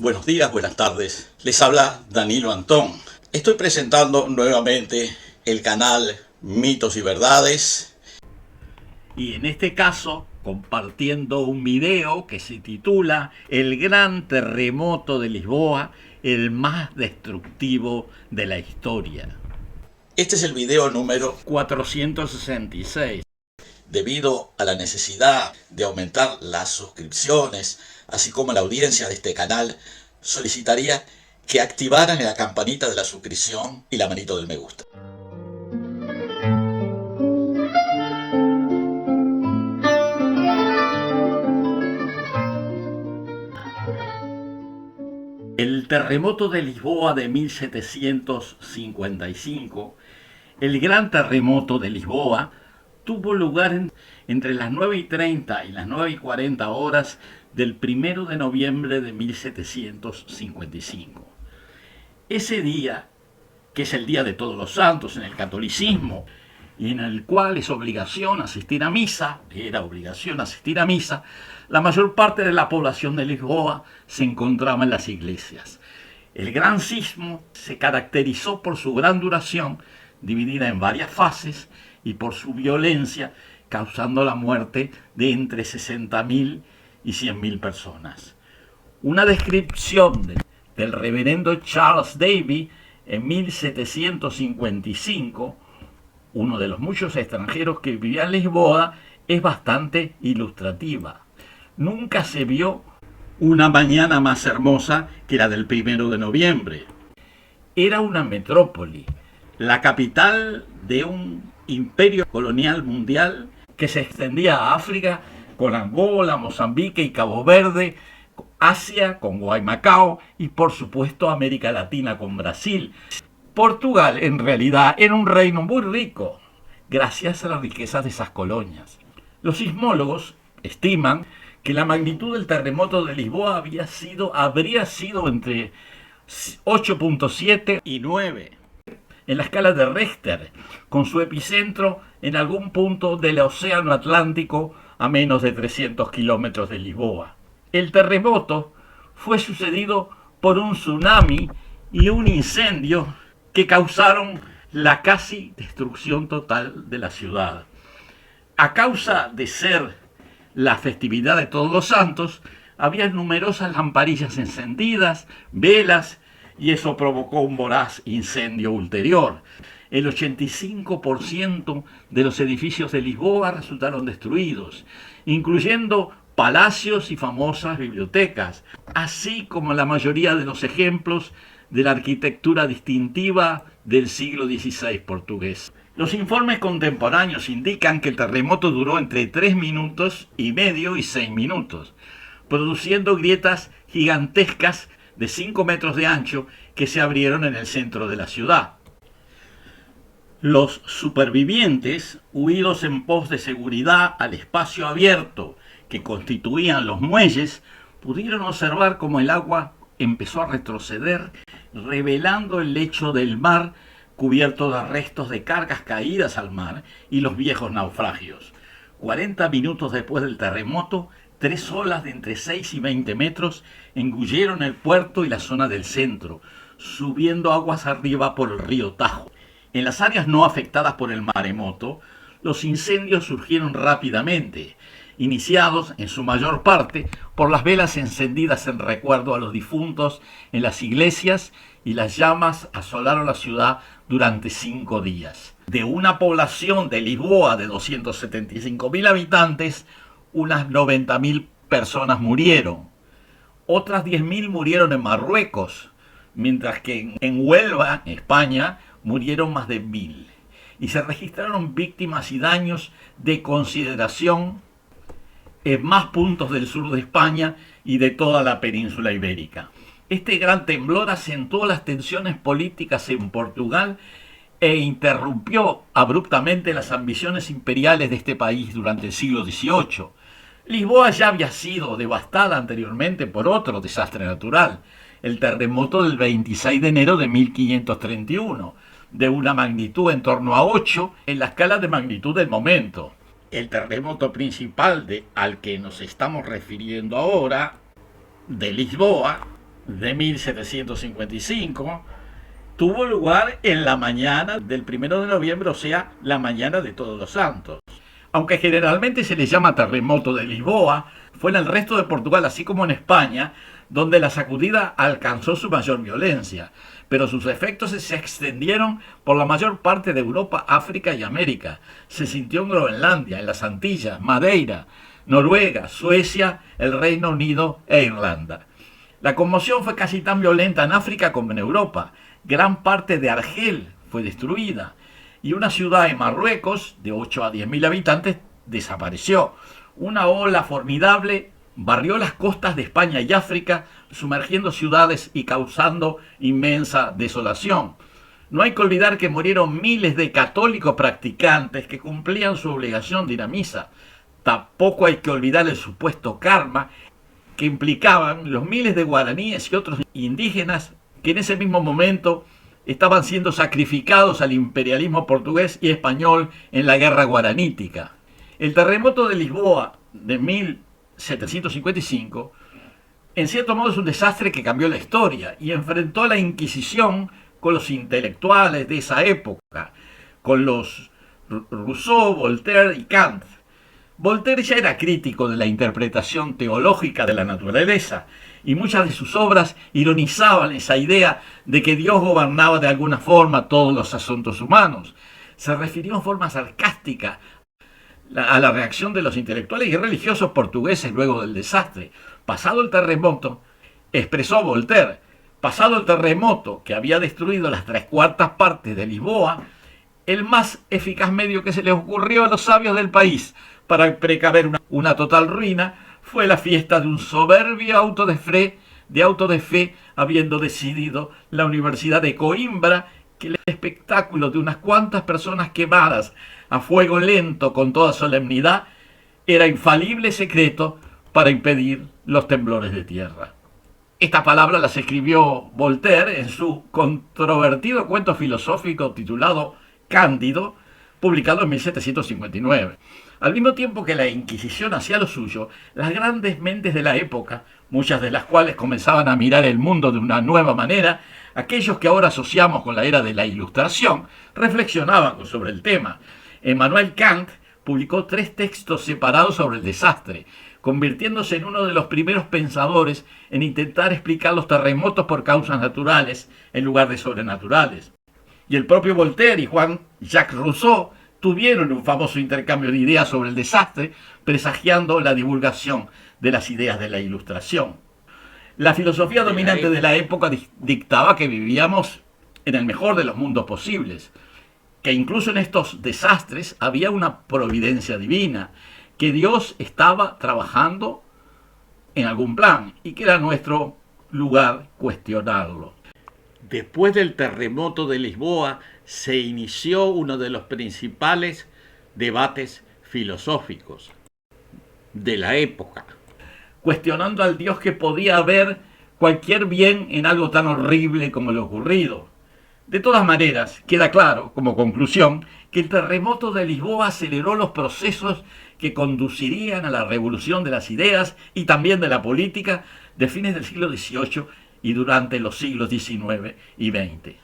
Buenos días, buenas tardes. Les habla Danilo Antón. Estoy presentando nuevamente el canal Mitos y Verdades. Y en este caso, compartiendo un video que se titula El gran terremoto de Lisboa, el más destructivo de la historia. Este es el video número 466. Debido a la necesidad de aumentar las suscripciones, así como la audiencia de este canal, solicitaría que activaran la campanita de la suscripción y la manito del me gusta. El terremoto de Lisboa de 1755, el gran terremoto de Lisboa, tuvo lugar entre las 9:30 y las 9:40 horas del 1 de noviembre de 1755. Ese día, que es el Día de Todos los Santos en el catolicismo, y en el cual es obligación asistir a misa, la mayor parte de la población de Lisboa se encontraba en las iglesias. El gran sismo se caracterizó por su gran duración, dividida en varias fases, y por su violencia, causando la muerte de entre 60.000 y 100.000 personas. Una descripción del reverendo Charles Davy en 1755, uno de los muchos extranjeros que vivía en Lisboa, es bastante ilustrativa. Nunca se vio una mañana más hermosa que la del 1 de noviembre. Era una metrópoli, la capital de un imperio colonial mundial que se extendía a África con Angola, Mozambique y Cabo Verde, Asia con Guaymacao y por supuesto América Latina con Brasil. Portugal en realidad era un reino muy rico gracias a las riquezas de esas colonias. Los sismólogos estiman que la magnitud del terremoto de Lisboa habría sido entre 8.7 y 9 en la escala de Richter, con su epicentro en algún punto del Océano Atlántico a menos de 300 kilómetros de Lisboa. El terremoto fue sucedido por un tsunami y un incendio que causaron la casi destrucción total de la ciudad. A causa de ser la festividad de Todos los Santos, había numerosas lamparillas encendidas, velas, y eso provocó un voraz incendio ulterior. El 85% de los edificios de Lisboa resultaron destruidos, incluyendo palacios y famosas bibliotecas, así como la mayoría de los ejemplos de la arquitectura distintiva del siglo XVI portugués. Los informes contemporáneos indican que el terremoto duró entre 3 minutos y medio y 6 minutos, produciendo grietas gigantescas de 5 metros de ancho que se abrieron en el centro de la ciudad. Los supervivientes, huidos en pos de seguridad al espacio abierto que constituían los muelles, pudieron observar cómo el agua empezó a retroceder, revelando el lecho del mar cubierto de restos de cargas caídas al mar y los viejos naufragios. 40 minutos después del terremoto, 3 olas de entre 6 y 20 metros engulleron el puerto y la zona del centro, subiendo aguas arriba por el río Tajo. En las áreas no afectadas por el maremoto, los incendios surgieron rápidamente, iniciados en su mayor parte por las velas encendidas en recuerdo a los difuntos en las iglesias, y las llamas asolaron la ciudad durante 5 días. De una población de Lisboa de 275.000 habitantes, unas 90.000 personas murieron. Otras 10.000 murieron en Marruecos, mientras que en Huelva, España, murieron más de 1.000. Y se registraron víctimas y daños de consideración en más puntos del sur de España y de toda la península ibérica. Este gran temblor acentuó las tensiones políticas en Portugal e interrumpió abruptamente las ambiciones imperiales de este país durante el siglo XVIII. Lisboa ya había sido devastada anteriormente por otro desastre natural, el terremoto del 26 de enero de 1531, de una magnitud en torno a 8 en la escala de magnitud del momento. El terremoto principal al que nos estamos refiriendo ahora, de Lisboa, de 1755 tuvo lugar en la mañana del 1 de noviembre, o sea, la mañana de Todos los Santos. Aunque generalmente se le llama terremoto de Lisboa, fue en el resto de Portugal, así como en España, donde la sacudida alcanzó su mayor violencia, pero sus efectos se extendieron por la mayor parte de Europa, África y América. Se sintió en Groenlandia, en las Antillas, Madeira, Noruega, Suecia, el Reino Unido e Irlanda. La conmoción fue casi tan violenta en África como en Europa. Gran parte de Argel fue destruida y una ciudad en Marruecos de 8 a 10 mil habitantes desapareció. Una ola formidable barrió las costas de España y África, sumergiendo ciudades y causando inmensa desolación. No hay que olvidar que murieron miles de católicos practicantes que cumplían su obligación de ir a misa. Tampoco hay que olvidar el supuesto karma que implicaban los miles de guaraníes y otros indígenas que en ese mismo momento estaban siendo sacrificados al imperialismo portugués y español en la guerra guaranítica. El terremoto de Lisboa de 1755, en cierto modo, es un desastre que cambió la historia y enfrentó a la Inquisición con los intelectuales de esa época, con los Rousseau, Voltaire y Kant. Voltaire ya era crítico de la interpretación teológica de la naturaleza y muchas de sus obras ironizaban esa idea de que Dios gobernaba de alguna forma todos los asuntos humanos. Se refirió en forma sarcástica a la reacción de los intelectuales y religiosos portugueses luego del desastre. Pasado el terremoto, expresó Voltaire, pasado el terremoto que había destruido las 3/4 partes de Lisboa, el más eficaz medio que se les ocurrió a los sabios del país para precaver una total ruina fue la fiesta de un soberbio auto de fe, habiendo decidido la Universidad de Coimbra que el espectáculo de unas cuantas personas quemadas a fuego lento con toda solemnidad era infalible secreto para impedir los temblores de tierra. Estas palabras las escribió Voltaire en su controvertido cuento filosófico titulado Cándido, publicado en 1759. Al mismo tiempo que la Inquisición hacía lo suyo, las grandes mentes de la época, muchas de las cuales comenzaban a mirar el mundo de una nueva manera, aquellos que ahora asociamos con la era de la Ilustración, reflexionaban sobre el tema. Emmanuel Kant publicó 3 textos separados sobre el desastre, convirtiéndose en uno de los primeros pensadores en intentar explicar los terremotos por causas naturales en lugar de sobrenaturales. Y el propio Voltaire y Jean-Jacques Rousseau tuvieron un famoso intercambio de ideas sobre el desastre, presagiando la divulgación de las ideas de la Ilustración. La filosofía dominante de la época dictaba que vivíamos en el mejor de los mundos posibles, que incluso en estos desastres había una providencia divina, que Dios estaba trabajando en algún plan y que era nuestro lugar cuestionarlo. Después del terremoto de Lisboa se inició uno de los principales debates filosóficos de la época, cuestionando al Dios que podía ver cualquier bien en algo tan horrible como lo ocurrido. De todas maneras, queda claro, como conclusión, que el terremoto de Lisboa aceleró los procesos que conducirían a la revolución de las ideas y también de la política de fines del siglo XVIII y durante los siglos XIX y XX.